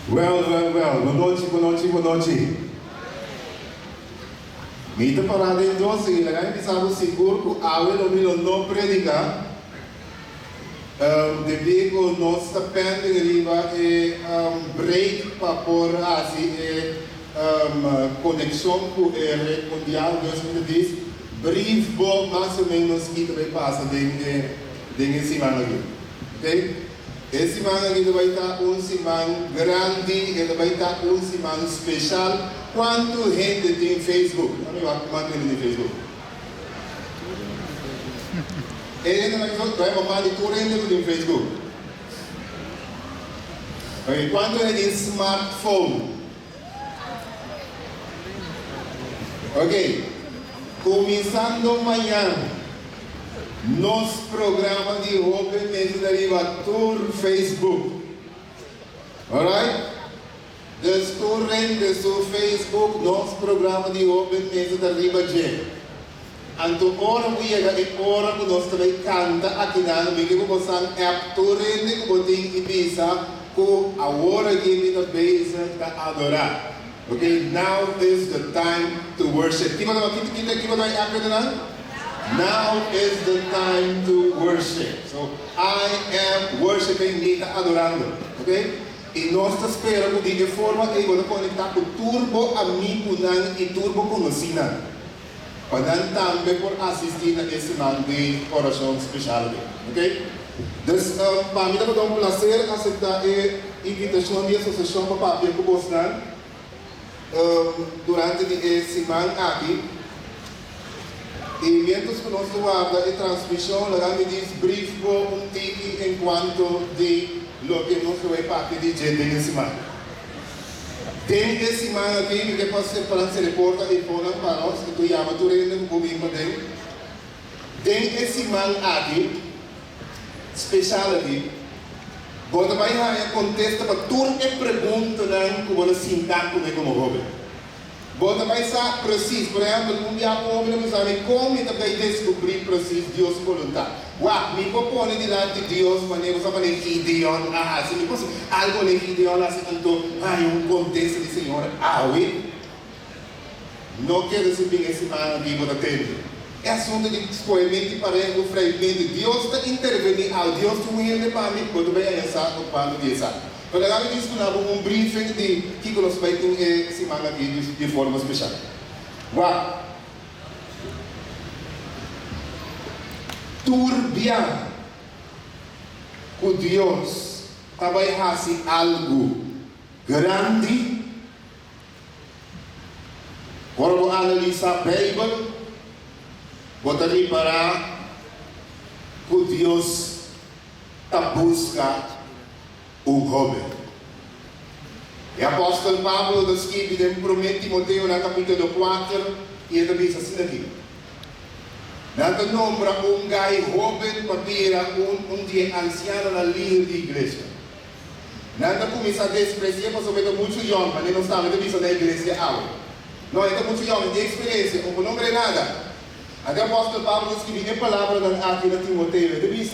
Well. Boa noite. Mita parada em doce, legal? Pensava seguro que a aula não predica. Devido que nós está pendendo break para pôr assim conexão com a rede mundial 2010. Brief bom mais ou menos que vai passar dentro semana aqui, ok? Essa semana aqui vai estar semana grande, ele vai estar semana especial. Quanto gente tem Facebook? Quanto gente tem Facebook? Ele não vai mamar de tudo gente tem Facebook. Okay. Quanto gente tem smartphone? Ok. Começando amanhã, nosso programa de Open Mesa deriva Tour Facebook. Alright? Descurrem de seu Facebook, nosso programa de Open Mesa deriva J. Então, ora que é hora que nós também canta aqui na noite, que você é torrente que você tem que pensar que a hora que me beijo para adorar. Okay, now is the time to worship. Now is the time to worship. So I am worshiping, me adorando. Okay? E nós esperamos de forma que vamos conectar com turbo amigo e turbo conhecido. Para também por assistir a esse ano de oração especial. Ok? Então, para mim, é um prazer aceitar a invitação da associação para o papel que você durante a semana aqui. E mientras que nós guarda a transmissão, ela me diz brief tique enquanto de lo que nós vai parte de gente na semana. Tem a semana aqui, que pode ser para se reporta e fora para nós, que tu chama tu rende um pouquinho para dentro. Tem a semana aqui, especial aqui. Bota vai a contesta para tudo que pergunta não como se sinta como jovem. Bota vai sa preciso, por exemplo, dia pobre não sabe como também descobrir preciso Deus vontade. Uau, me propõe diante de Deus, mas eu só falei Gideon, se me posso algo de Gideon assim então, contexto de Senhor, oui. Não quero dizer bem esse mal que vou ter. É assunto de escolhimento para o freimento. Deus está intervenindo, Deus está muito para mim, quando vai a o quando de essa. Quando a gente discute briefing de que nós vamos ter semana aqui de forma especial. Uau! Turbia com Deus vai fazer algo grande. Quando analisa a Bíblia, botaria para que Deus está buscando um jovem. E o apóstolo Pablo descreve em 1 Timoteo no capítulo 4 e ele diz assim aqui. Nada nombra gai jovem para dia anciano na líder de igreja. Nada começa a desprezar, mas somente muito jovem, mas não está, ele diz da igreja algo. Não, é muito jovem, tem experiência, não é nada. Até o apóstolo Pablo escreveu a palavra aqui na Timoteo. Ele diz,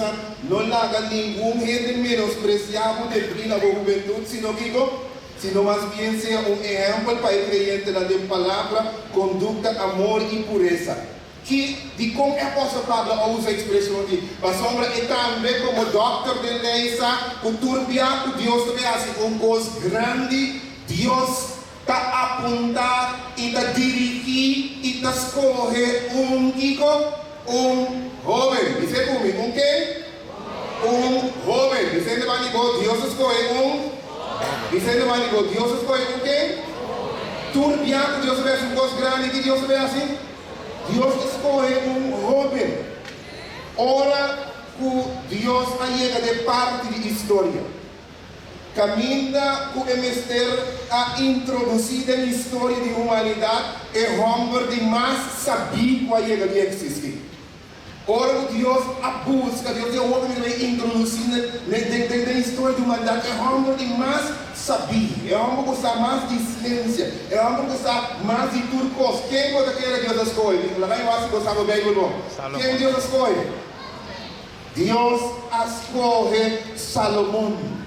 não larga nenhum gente menospreciável de brilho da juventude, sino mais bem seja exemplo para o crente na palavra, conduta, amor e pureza. Que, de como o apóstolo Pablo usa a expressão aqui, a sombra é também como doctor de lei, o turbiaco, Deus também assim, coisa grande, Deus está apontar e está dirigir e está escolher jovem. Dice comigo, quem? Jovem. Dizendo vai dizer, Deus escolhe Dizendo vai dizer, Deus escolhe quem? Turbiaco, Deus vê assim, coisa grande que Deus vê assim. Deus escolhe jovem. Ora que Deus chega de parte de história. Caminha com o mistério a introduzir na história da humanidade e homem de mais sabido que chega de existir. Ora que Deus a busca, Deus é o homem que vai introduzir na história da humanidade, é o homem de mais sabido, é o homem que está mais de ciência, é o homem que está mais de turcos. Quem pode querer Deus escolhe? Lá vai eu acho que gostava bem, irmão. Quem Deus escolhe? Deus escolhe Salomão.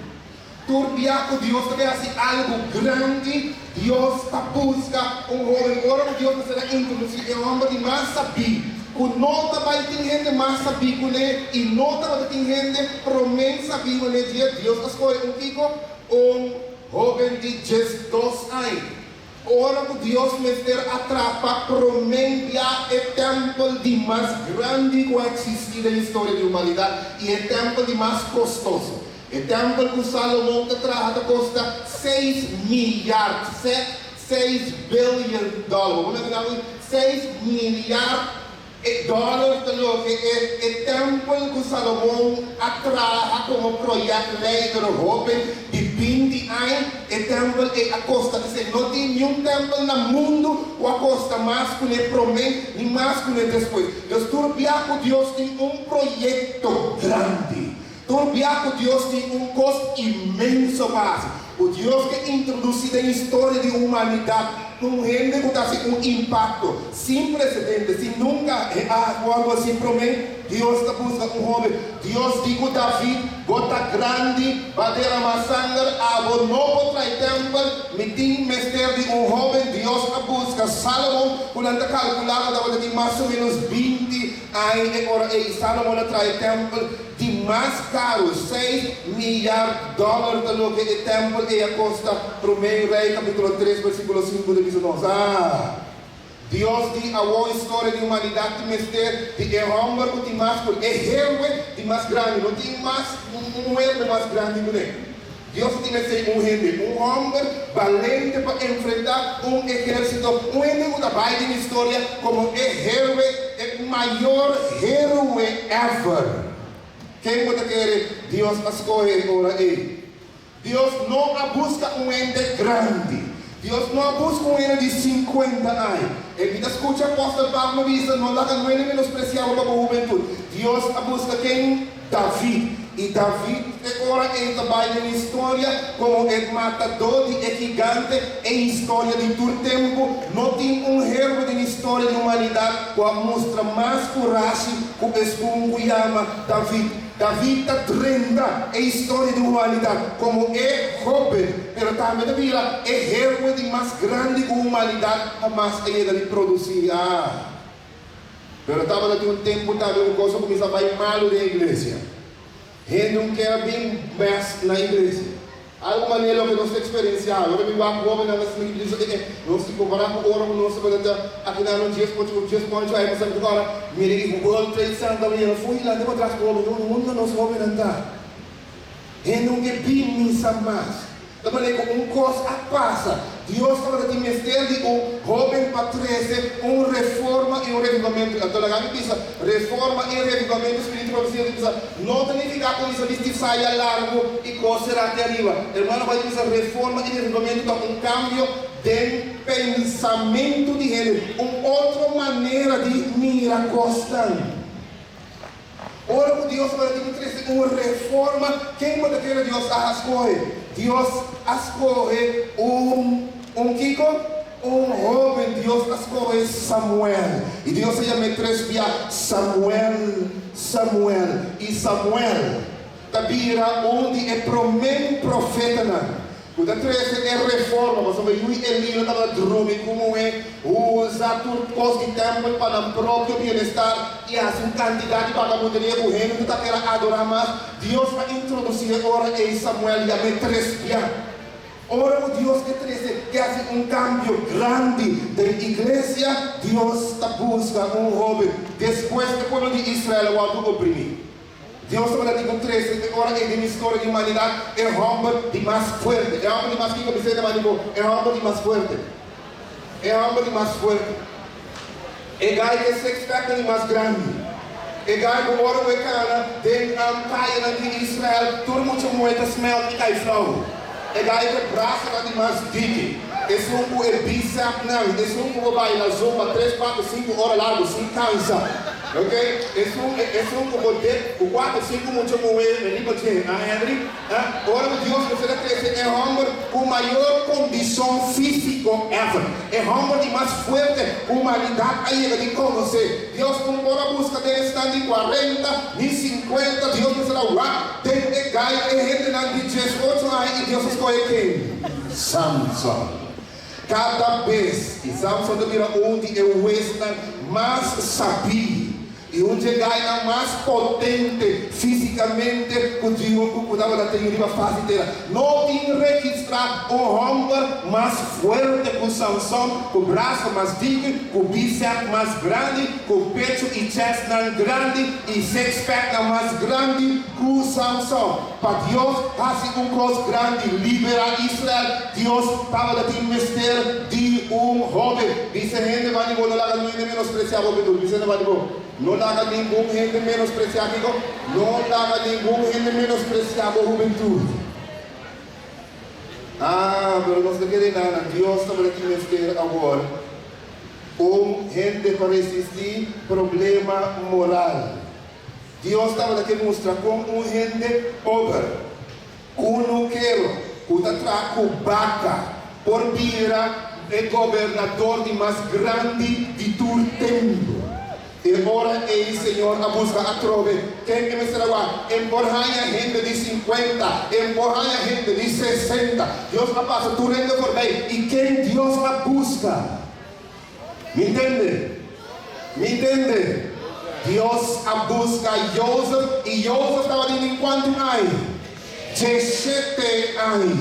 Turbiaco, Dios te hace algo grande. Dios te busca joven. Ahora Dios te será introducido en hombre de más sabio. Que nota vai ter gente mais sabia né? E nota vai ter gente promessa sabia né? Deus escolhe Kiko, jovem de 12 anos. Ora que Deus me ter atrapa promessa o templo de mais grande que existe na história da humanidade e o templo de mais custoso. O templo que Salomão te traz custa 6 milhardos, 6 bilhões de dólares. Vamos ver, 6 milhardos dólares o templo que Salomão atrai como projeto leitor jovem de 20 anos. O templo a costa que não tem nenhum templo no mundo que a costa mais que ele promete e mais que ele depois. Deus turbiaco Deus tem projeto grande. Turbiaco Deus tem custo imenso base. O Deus que introduzido na história da humanidade. Gente que tem impacto sem precedentes, sem nunca algo assim promete. Deus está buscando jovem. Deus diz que David, gota grande, bater maçanga, abo novo trai templo, metim mestre de jovem. Deus está buscando Salomão, quando está calculado, dava de mais ou menos 20 anos, agora Salomão trai templo de mais caro, 6 milhardos de dólares, pelo que o templo é a costa, primeiro rei, capítulo 3, versículo 5 de Deus diz a boa história da humanidade de mestre de homem que tem mais por héroe de mais grande, não tem mais héroe mais grande que ele. Deus tem gente, homem valente para enfrentar exército, gente que vai na história como héroe, o maior héroe ever. Quem pode querer? Deus escolhe agora ele. Deus não busca gente grande. Deus não busca um de 50 anos. Evita escuta o apóstolo Paulo diz, não dá não é menospreciado para a juventude. Deus busca quem? Davi. E Davi agora ele trabalha na história como o matador de gigante em história de todo tempo. Não tem héroe na história da humanidade que mostra mais coragem que o escudo chama Davi. Davi está treinando a história da humanidade como jovem, mas também vira héroe de mais grande que a humanidade jamais ainda de produzir. Mas estava naquele tempo também uma coisa começa a vai mal na igreja. Gente não quer bem mais na igreja. Algo maneira que nós experienciamos. Eu me vou agora na nossa igreja. Nós se comparar com o ouro, nós se comparar aqui na noite, pode aí, mas agora, me diga, o World Trade Center, eu fui lá, depois atrás do ouro, não nós vamos andar. Gente não quer bem mais. Também com coisa passa. Deus fala de ministério de jovem para trazer reforma e revivamento. Então, a gente pensa, reforma e revivamento espiritual. Não significa que isso de saia largo e coisa até arriba. Irmão, vai pensar reforma e revivamento dá cambio de pensamento de ele. Outra maneira de mirar constante. Ora, o Deus vai ter uma reforma. Quem pode querer Deus escolhe? Deus escolhe Kiko, jovem. Deus escolhe Samuel. E Deus se chama Samuel. E Samuel tabira onde é primeiro profeta. O da 13 é reforma, mas o Eli estava drume como usa tudo coisa de tempo para o próprio bem-estar e assim candidato para a mulher que o reino não está querendo adorar mais. Deus vai introduzir agora em Samuel e a metrespia. Ora o Deus que faz cambio grande da igreja. Deus está buscando jovem depois do povo de Israel o auto oprimido. Deus está falando com 13, agora é de história de humanidade, é homem de mais forte. É homem de mais rico, é homem de mais forte. É homem de mais forte. É gai que se expecta de mais grande. É gai que agora o cana tem caia de Israel, tudo muito moeda smell e cai flow. É gai que braça de mais dique. Esse é bicep não, esse vai na zumba 3, 4, 5 horas largo, sem cansa. Ok? Es un como de 4, 5 mucho como Henry. Ora Deus precisa crescer é homem com maior condição física ever. É homem de mais forte humanidade aí de conhecer. Deus com ora busca dele está de 40, de 50. Deus precisa lá. Tem que cair e gente de 18 aí e Deus escolhe quem? Samson. Cada vez que Samson vira onde é o western mais sabia. E onde ganha mais potente fisicamente, o Deus cuidava da teoria fase dela. Não tem registrado um homem mais forte que Sansão, com o braço mais digno, com o bíceps mais grande, com o peito e chest mais grande, e six-pack mais grande que o Sansão. Para Deus, faz coisa grande, libera Israel. Deus estava de mistério de homem. Dice gente, vai não larga ninguém menospreciar o Pedro. Dice não larga nenhum gente menospreciar, não larga nenhum gente menospreciar a juventude. Mas nós não queremos nada. Deus está de mistério agora. Gente para resistir problema moral. Deus estava aqui mostrar como gente pobre, não quer, com vaca, por vira o governador de mais grande de todo tempo. E agora o Senhor a busca a trove. Quem me será lá? Embora haya gente de 50, embora haya gente de 60, Deus a passa tu rende por bem. E quem Deus a busca? Me entende? Me entende? Deus a busca Joseph e Joseph estava dizendo em quanto anos? 17 anos.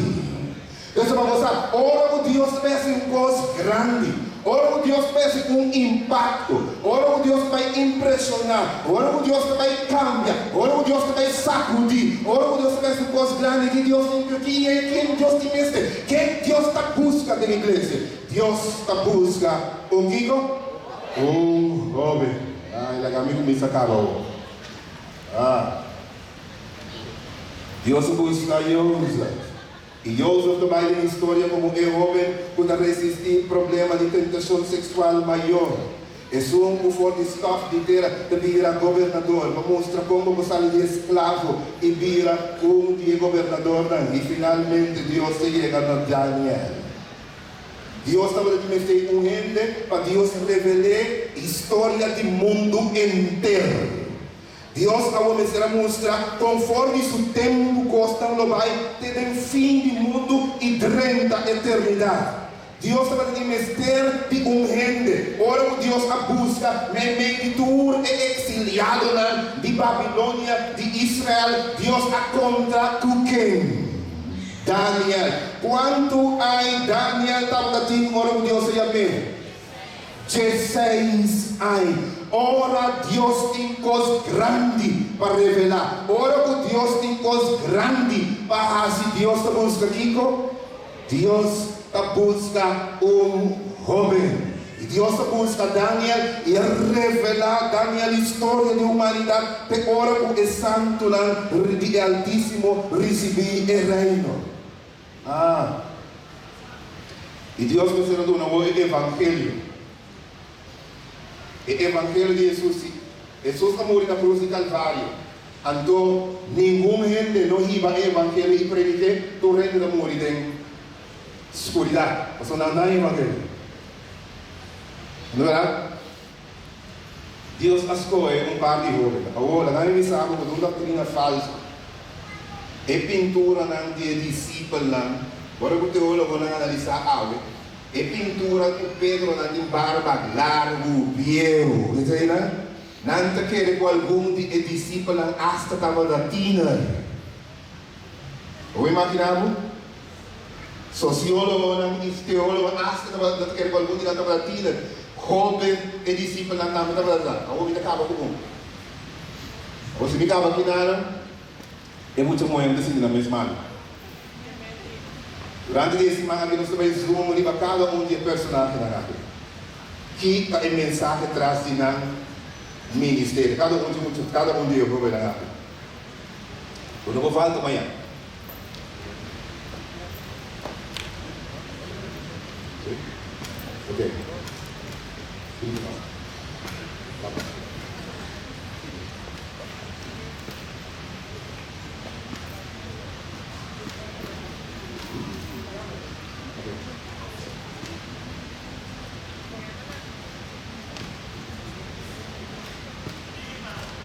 Deus vai mostrar, ora o Deus fez uma coisa grande, ora o Deus fez um impacto, ora o Deus vai impressionar, ora o Deus vai cambiar, ora o Deus vai sacudir, ora o Deus fez uma coisa grande que Deus tem que é quem Deus tem este, quem Deus está buscando na igreja? Deus está buscando um Kiko, um jovem. Ele amigo me sacava. Deus busca Joseph. E Joseph também tem história como jovem para resistir problema de tentação sexual maior. É só um forte staff de terra de vira governador. Vamos mostrar como você sai de escravo e vira de governador. E finalmente Deus chega a Daniel. Deus estava de meter gente para Deus revelar a história do mundo inteiro. Deus estava a mostrar, conforme o tempo consta, vai ter um fim do mundo e 30 eternidade. Deus estava a meter de gente. Ora, Deus a busca, meio de tudo exiliado de Babilônia, de Israel. Deus a conta com quem? Daniel. Quanto aí Daniel estava dizendo, ora, Deus ia ver? 16 anos. Ora, Deus tem coisa grande para revelar. Ora, Deus tem coisa grande para fazer. Deus está buscando Kiko. Deus está buscando jovem. E Deus está buscando Daniel e revelar Daniel a história da humanidade. Porque ora, o santo de Altíssimo receber o reino. E Deus nos dá um evangelho. O evangelho de Jesus. Jesus morreu na cruz de Calvário. Então, nenhum gente não riba o evangelho e predica, tu rende da morte em escuridão. Mas não há evangelho. Não é verdade? Deus escolhe par de jovens. Agora, não é missão, uma doutrina falsa. É pintura de discípulos. Agora, o teólogo não analisar algo. É pintura que Pedro não tem barba largo, viejo. Não quer que algum de discípulos hasta estava latina. Ou imaginamos? Sociólogo, teólogo, hasta não quer que algum de estava latina. Jovem e discípulo não estava latina. Ou me acaba com ou se me acaba aqui nada, é muito bom decidir na mesma ano. Durante esse semana nós também zoom para cada um de personagens na rádio. Que é a mensagem atrás de nós ministério. Cada um de eu vou ver na rádio. Eu não vou falar amanhã. Ok.